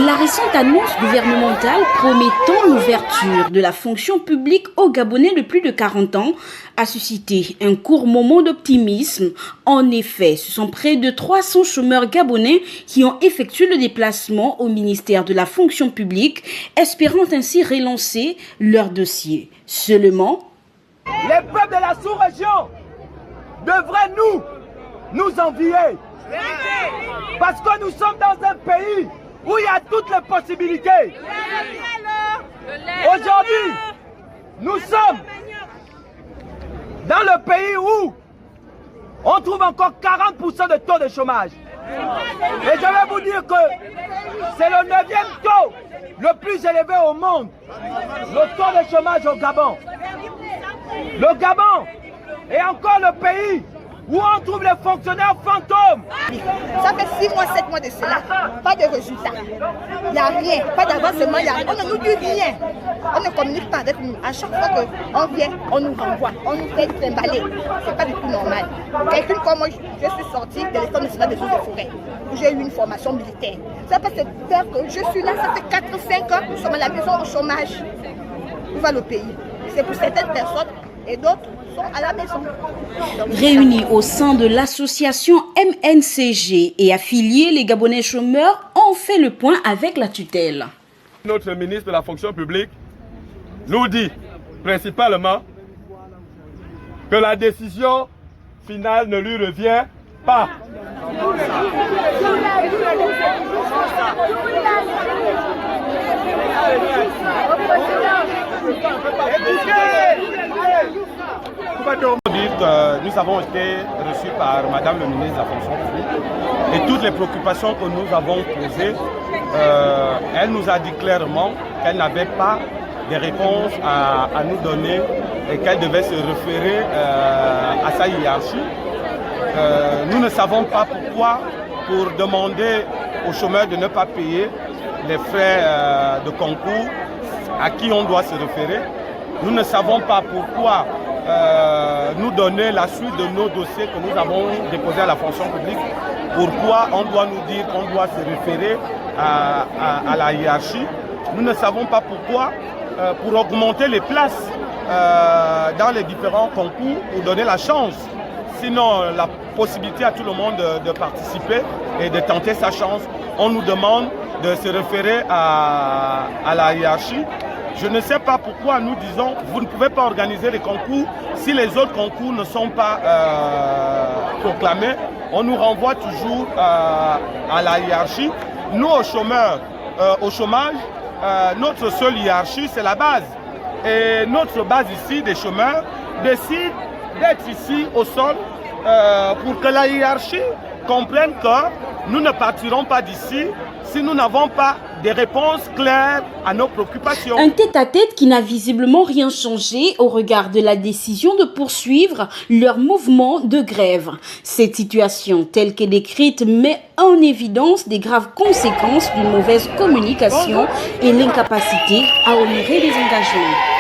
La récente annonce gouvernementale promettant l'ouverture de la fonction publique aux Gabonais de plus de 40 ans a suscité un court moment d'optimisme. En effet, ce sont près de 300 chômeurs gabonais qui ont effectué le déplacement au ministère de la fonction publique, espérant ainsi relancer leur dossier. Seulement, les peuples de la sous-région devraient nous envier. Parce que nous sommes dans un pays où il y a toutes les possibilités. Aujourd'hui, nous sommes dans le pays où on trouve encore 40% de taux de chômage. Et je vais vous dire que c'est le 9e taux le plus élevé au monde. Le taux de chômage au Gabon. Le Gabon est encore le pays où on trouve les fonctionnaires fantômes. Ça fait 6 mois, 7 mois de cela, pas de résultats. Il n'y a rien, pas d'avancement, on ne nous dit rien. On ne communique pas avec nous. À chaque fois qu'on vient, on nous renvoie, on nous fait trimballer. Ce n'est pas du tout normal. Quelqu'un comme moi, je suis sortie de l'École nationale des eaux et forêts, où j'ai eu une formation militaire. Ça peut se faire que je suis là, ça fait 4 ou 5 ans, nous sommes à la maison au chômage. Où va le pays? C'est pour certaines personnes et d'autres à la maison. Réunis au sein de l'association MNCG et affiliés, les Gabonais chômeurs ont fait le point avec la tutelle. Notre ministre de la fonction publique nous dit principalement que la décision finale ne lui revient pas. Nous avons été reçus par Madame le ministre de la fonction publique et toutes les préoccupations que nous avons posées, elle nous a dit clairement qu'elle n'avait pas de réponses à nous donner et qu'elle devait se référer à sa hiérarchie. Nous ne savons pas pourquoi, pour demander aux chômeurs de ne pas payer les frais de concours, à qui on doit se référer. Nous ne savons pas pourquoi nous donner la suite de nos dossiers que nous avons déposés à la fonction publique. Pourquoi on doit nous dire qu'on doit se référer à la hiérarchie. Nous ne savons pas pourquoi, pour augmenter les places dans les différents concours, pour donner la chance, sinon la possibilité à tout le monde de participer et de tenter sa chance, on nous demande de se référer à la hiérarchie. Je ne sais pas pourquoi nous disons vous ne pouvez pas organiser les concours si les autres concours ne sont pas proclamés. On nous renvoie toujours à la hiérarchie. Nous, aux chômeurs, au chômage, notre seule hiérarchie, c'est la base. Et notre base ici, des chômeurs, décide d'être ici au sol pour que la hiérarchie comprenne que nous ne partirons pas d'ici si nous n'avons pas des réponses claires à nos préoccupations. Un tête-à-tête qui n'a visiblement rien changé au regard de la décision de poursuivre leur mouvement de grève. Cette situation telle qu'elle est décrite met en évidence des graves conséquences d'une mauvaise communication et l'incapacité à honorer les engagements.